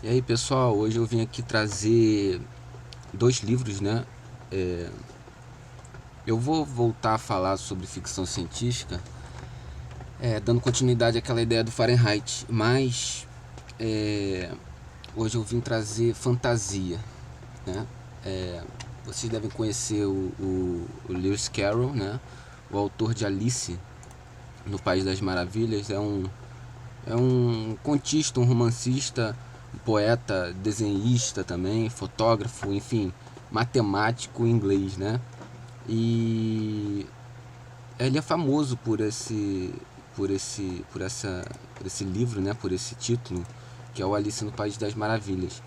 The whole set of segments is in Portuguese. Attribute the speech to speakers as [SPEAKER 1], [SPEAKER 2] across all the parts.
[SPEAKER 1] E aí pessoal, hoje eu vim aqui trazer dois livros, né? Eu vou voltar a falar sobre ficção científica, dando continuidade àquela ideia do Fahrenheit, mas hoje eu vim trazer fantasia, né? Vocês devem conhecer o Lewis Carroll, né? O autor de Alice no País das Maravilhas. É um contista, um romancista, um poeta, desenhista também, fotógrafo, enfim, matemático inglês, né? E ele é famoso por esse livro, né? Por esse título, que é o Alice no País das Maravilhas.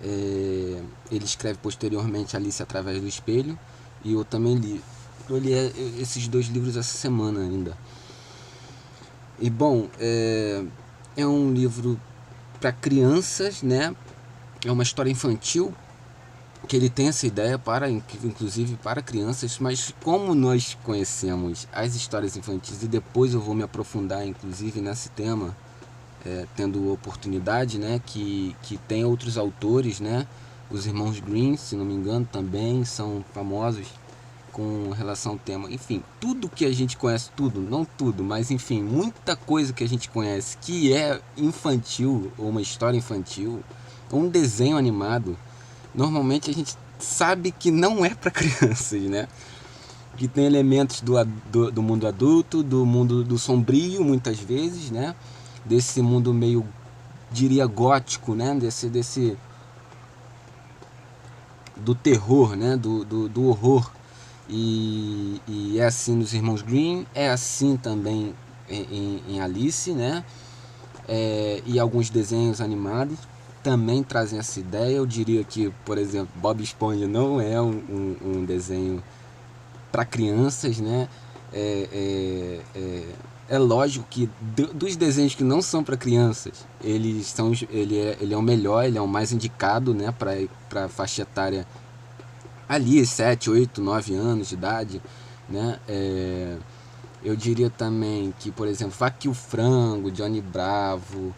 [SPEAKER 1] Ele escreve posteriormente Alice através do Espelho, e eu também li. Eu li esses dois livros essa semana ainda. E bom, é um livro para crianças, né? É uma história infantil que ele tem essa ideia para, inclusive para crianças, mas como nós conhecemos as histórias infantis, e depois eu vou me aprofundar inclusive nesse tema, tendo oportunidade, né? Que tem outros autores, né? Os irmãos Grimm, se não me engano, também são famosos com relação ao tema. Enfim, tudo que a gente conhece, tudo, não tudo, mas enfim, muita coisa que a gente conhece que é infantil, ou uma história infantil, ou um desenho animado, normalmente a gente sabe que não é para crianças, né? Que tem elementos do mundo adulto, do mundo do sombrio, muitas vezes, né? Desse mundo meio, diria, gótico, né? Desse do terror, né? Do horror. E é assim nos Irmãos Grimm, é assim também em Alice, né? E alguns desenhos animados também trazem essa ideia. Eu diria que, por exemplo, Bob Esponja não é um desenho para crianças, né? É lógico que dos desenhos que não são para crianças, ele é o melhor, ele é o mais indicado, né? Para faixa etária ali, 7 8 9 anos de idade, né? Eu diria também que, por exemplo, Vaca e o Frango, Johnny Bravo,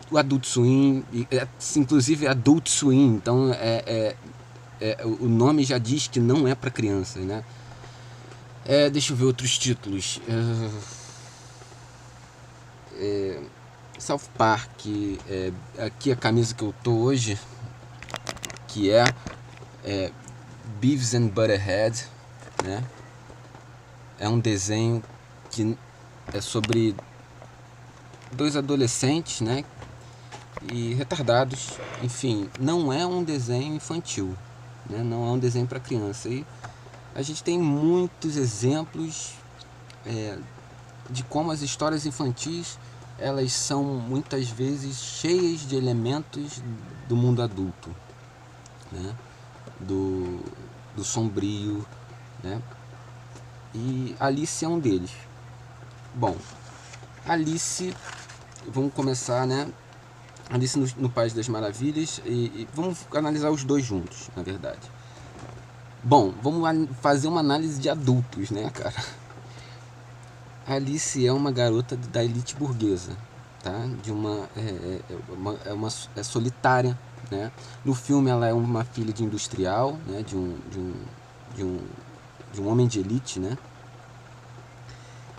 [SPEAKER 1] o Adult Swim, inclusive Adult Swim, então o nome já diz que não é para crianças, né? Deixa eu ver outros títulos. South Park, aqui a camisa que eu tô hoje, que é Beavis and Butthead, né? É um desenho que é sobre dois adolescentes, né? E retardados, enfim, não é um desenho infantil, né? Não é um desenho para criança. E a gente tem muitos exemplos de como as histórias infantis elas são muitas vezes cheias de elementos do mundo adulto, né? Do sombrio, né? E Alice é um deles. Bom, Alice, vamos começar, né? Alice no País das Maravilhas, e vamos analisar os dois juntos, na verdade. Bom, vamos fazer uma análise de adultos, né, cara? Alice é uma garota da elite burguesa, tá? É solitária, né? No filme ela é uma filha de industrial, né? De um, de um homem de elite, né?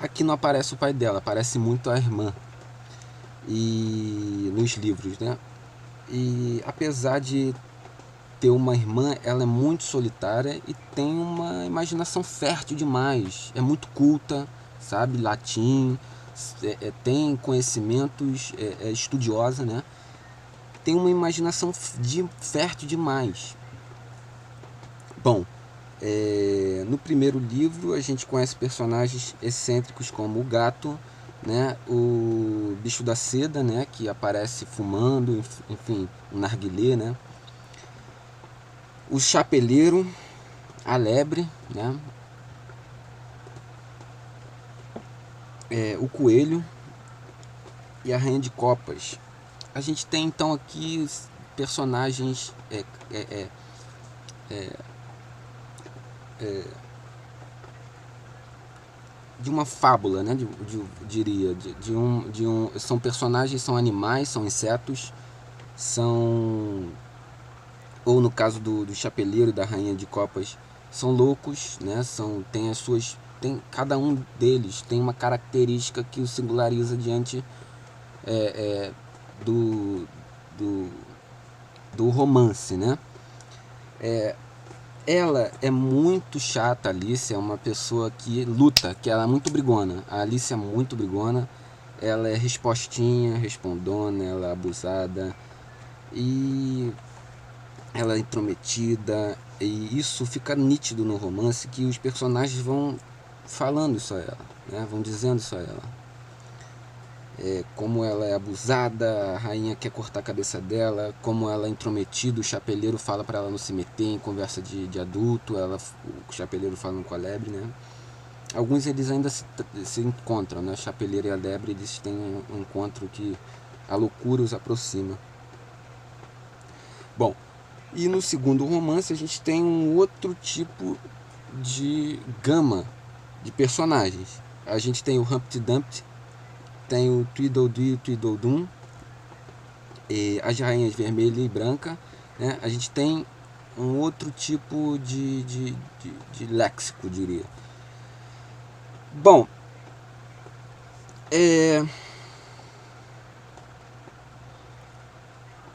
[SPEAKER 1] Aqui não aparece o pai dela, aparece muito a irmã e nos livros, né? E apesar de ter uma irmã, ela é muito solitária e tem uma imaginação fértil demais. É muito culta, sabe? Latim, tem conhecimentos, é estudiosa, né? Tem uma imaginação fértil demais. Bom, no primeiro livro a gente conhece personagens excêntricos como o gato, né? O bicho da seda, né? Que aparece fumando, enfim, um narguilé, né? O chapeleiro, a lebre, né? O coelho e a rainha de copas. A gente tem então aqui personagens de uma fábula, né? Diria, são personagens, são animais, são insetos, são, ou no caso do chapeleiro e da rainha de copas, são loucos, né? Tem as suas, cada um deles tem uma característica que o singulariza diante do, do, do romance, né? Ela é muito chata, a Alice é uma pessoa que luta, que ela é muito brigona. A Alice é muito brigona, ela é respostinha, respondona, ela é abusada e ela é intrometida, e isso fica nítido no romance, que os personagens vão falando isso a ela, né? Vão dizendo isso a ela. Como ela é abusada, a rainha quer cortar a cabeça dela, como ela é intrometida, o chapeleiro fala para ela não se meter em conversa de adulto, o chapeleiro falando com a lebre, né? Alguns eles ainda se encontram, né? O chapeleiro e a lebre, eles têm um encontro que a loucura os aproxima. Bom, e no segundo romance a gente tem um outro tipo de gama de personagens. A gente tem o Humpty Dumpty, tem o Tweedledee e o Tweedledum, as rainhas vermelha e branca, né? A gente tem um outro tipo de léxico, diria. Bom,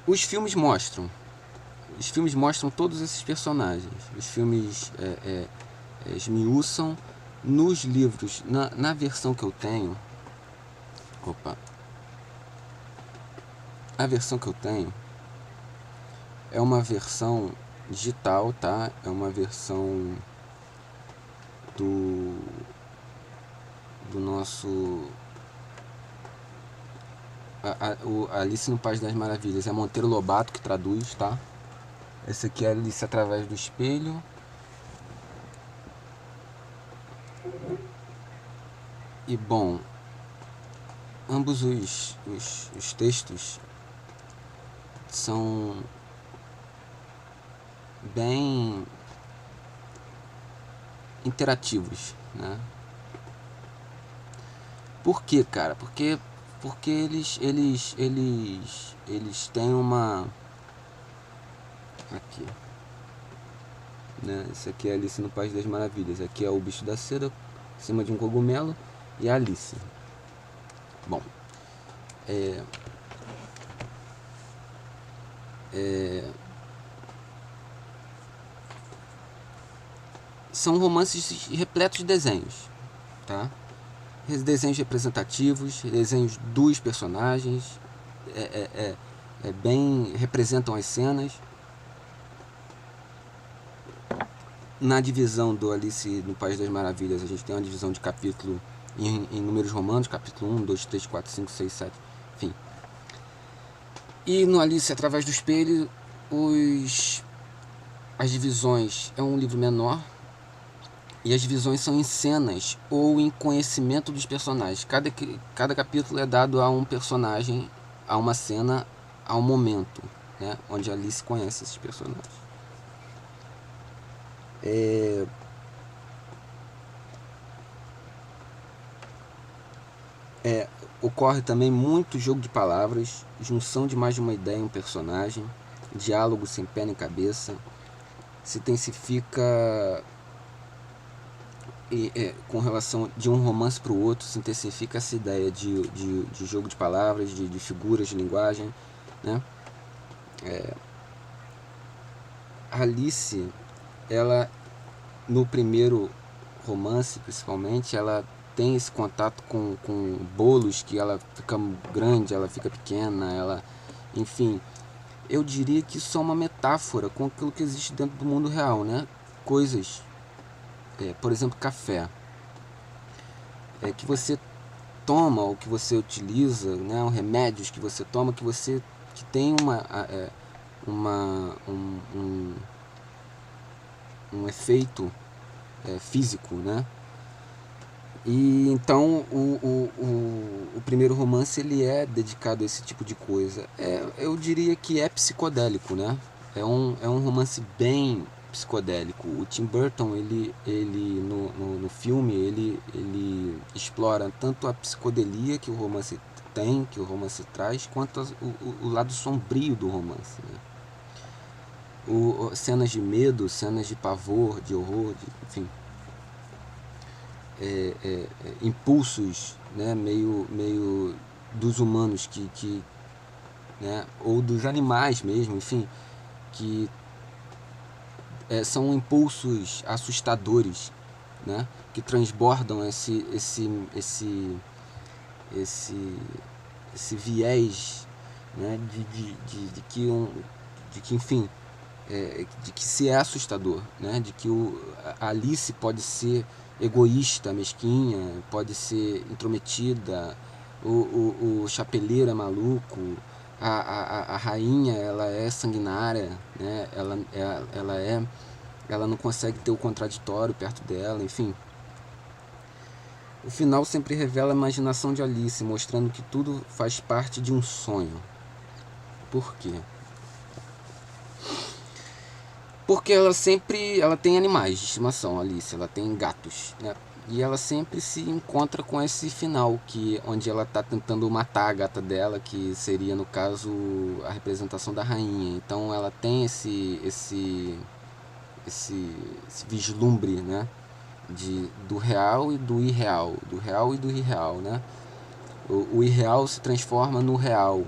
[SPEAKER 1] os filmes mostram todos esses personagens. Os filmes esmiuçam. Nos livros, na versão que eu tenho, a versão que eu tenho é uma versão digital, tá? É uma versão do nosso o Alice no País das Maravilhas. É Monteiro Lobato que traduz, tá? Esse aqui é Alice através do espelho. E bom, ambos os textos são bem interativos, né? Por quê, cara? Porque eles têm uma... Aqui, né? Esse aqui é Alice no País das Maravilhas. Aqui é o bicho da seda em cima de um cogumelo e a Alice. Bom, são romances repletos de desenhos, tá? Desenhos representativos, desenhos dos personagens, bem representam as cenas. Na divisão do Alice no País das Maravilhas, a gente tem uma divisão de capítulo em números romanos, capítulo 1, 2, 3, 4, 5, 6, 7, enfim. E no Alice através do espelho, as divisões é um livro menor, e as divisões são em cenas ou em conhecimento dos personagens. Cada capítulo é dado a um personagem, a uma cena, a um momento, né, onde a Alice conhece esses personagens. Ocorre também muito jogo de palavras, junção de mais de uma ideia em um personagem, diálogo sem pé nem cabeça, se intensifica com relação de um romance para o outro, se intensifica essa ideia de jogo de palavras, de figuras de linguagem, né? Alice, ela no primeiro romance principalmente, ela tem esse contato com bolos, que ela fica grande, ela fica pequena, enfim, eu diria que isso é uma metáfora com aquilo que existe dentro do mundo real, né? Coisas, por exemplo, café, que você toma ou que você utiliza, né? Remédios que você toma, que tem um efeito físico, né? E então o primeiro romance ele é dedicado a esse tipo de coisa. Eu diria que é psicodélico, né? É um romance bem psicodélico. O Tim Burton, ele no filme, ele explora tanto a psicodelia que o romance tem, que o romance traz, quanto o lado sombrio do romance, né? Cenas de medo, cenas de pavor, de horror, enfim, impulsos, né, meio dos humanos né, ou dos animais mesmo, enfim, que são impulsos assustadores, né, que transbordam esse viés, né, de que enfim, de que se é assustador, né, de que a Alice pode ser egoísta, mesquinha, pode ser intrometida, o chapeleiro é maluco, a rainha, ela é sanguinária, né, ela não consegue ter o contraditório perto dela, enfim. O final sempre revela a imaginação de Alice, mostrando que tudo faz parte de um sonho. Por quê? Porque ela tem animais de estimação, Alice, ela tem gatos, né? E ela sempre se encontra com esse final, onde ela está tentando matar a gata dela, que seria, no caso, a representação da rainha. Então ela tem esse vislumbre, né? Do real e do irreal, né? O irreal se transforma no real.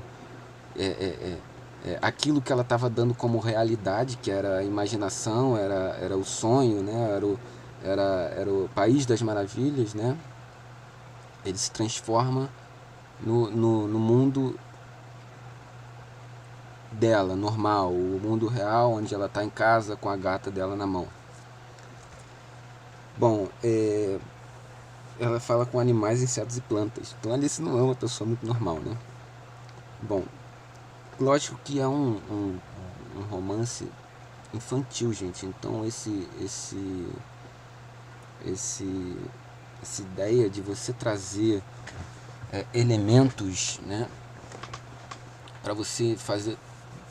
[SPEAKER 1] Aquilo que ela estava dando como realidade, que era a imaginação, era o sonho, né? Era o país das maravilhas, né? Ele se transforma no mundo dela, normal, o mundo real, onde ela está em casa com a gata dela na mão. Bom, ela fala com animais, insetos e plantas. Então Alice não é uma pessoa muito normal, né? Bom, lógico que é um romance infantil, gente. Então essa ideia de você trazer elementos, né, para você fazer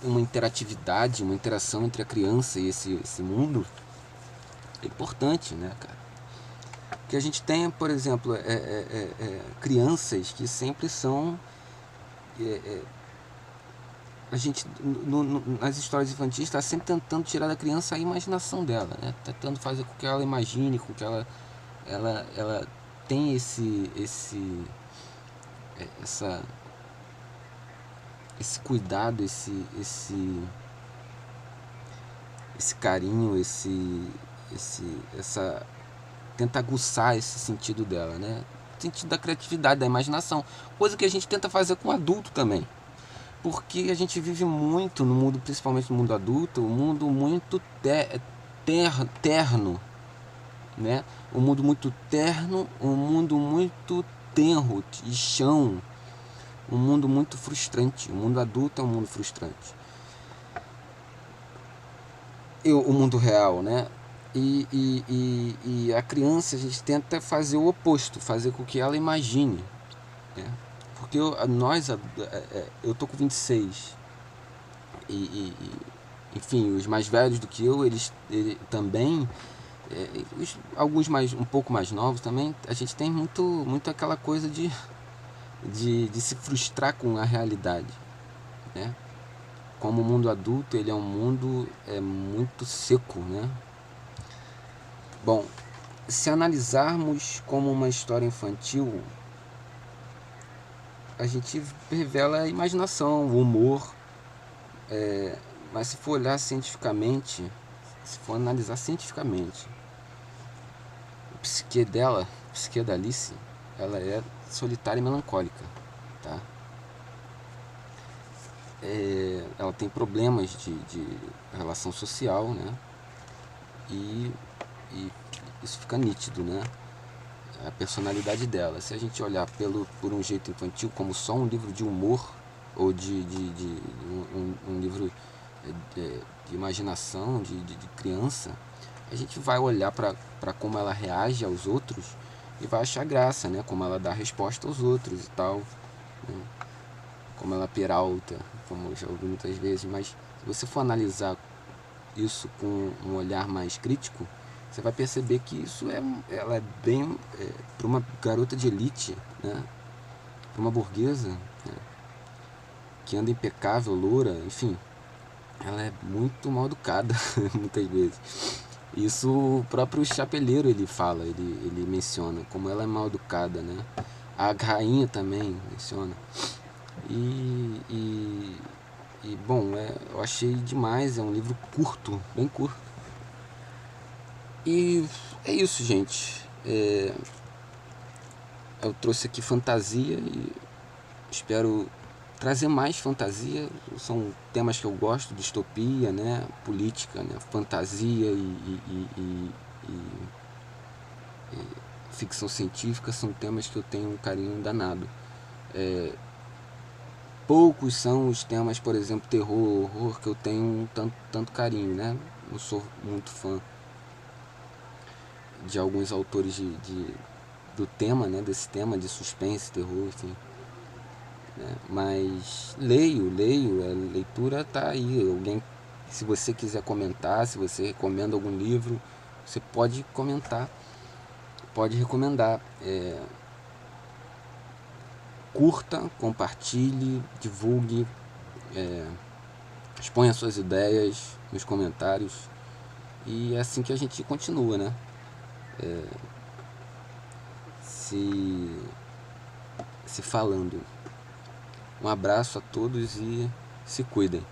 [SPEAKER 1] uma interatividade, uma interação entre a criança e esse mundo é importante, né, cara? Que a gente tenha, por exemplo, crianças que sempre são a gente nas histórias infantis está sempre tentando tirar da criança a imaginação dela, né? Tentando fazer com que ela imagine, com que ela tenha esse cuidado, esse carinho, tenta aguçar esse sentido dela, né? O sentido da criatividade, da imaginação, coisa que a gente tenta fazer com o adulto também. Porque a gente vive muito no mundo, principalmente no mundo adulto, um mundo muito terno, né? Um mundo muito terno, um mundo muito tenro, de chão, um mundo muito frustrante. O mundo adulto é um mundo frustrante. O mundo real, né? E a criança, a gente tenta fazer o oposto, fazer com que ela imagine, né? Porque eu tô com 26 enfim, os mais velhos do que eu, eles também, alguns um pouco mais novos também, a gente tem muito aquela coisa de se frustrar com a realidade, né? Como o mundo adulto, ele é um mundo muito seco, né? Bom, se analisarmos como uma história infantil, a gente revela a imaginação, o humor, mas se for olhar cientificamente, se for analisar cientificamente, o psique da Alice, ela é solitária e melancólica, tá? Ela tem problemas de relação social, né? E isso fica nítido, né? A personalidade dela. Se a gente olhar por um jeito infantil, como só um livro de humor, ou um livro de imaginação, de criança, a gente vai olhar para como ela reage aos outros e vai achar graça, né? Como ela dá resposta aos outros e tal, né? Como ela peralta, como eu já ouvi muitas vezes. Mas se você for analisar isso com um olhar mais crítico, você vai perceber que ela é bem para uma garota de elite, né? Para uma burguesa, né? Que anda impecável, loura, enfim, ela é muito mal educada muitas vezes. Isso o próprio Chapeleiro ele fala, ele menciona como ela é mal educada, né? A rainha também menciona. Bom, eu achei demais, é um livro curto, bem curto. E é isso, gente. Eu trouxe aqui fantasia e espero trazer mais fantasia. São temas que eu gosto, distopia, né? Política, né? Fantasia e ficção científica são temas que eu tenho um carinho danado. Poucos são os temas, por exemplo, terror, horror, que eu tenho tanto carinho, né? Não sou muito fã de alguns autores do tema, né? Desse tema de suspense, terror, enfim. Né? Mas leio, a leitura tá aí. Alguém, se você quiser comentar, se você recomenda algum livro, você pode comentar, pode recomendar. Curta, compartilhe, divulgue, exponha suas ideias nos comentários. E é assim que a gente continua, né? Se falando. Um abraço a todos e se cuidem.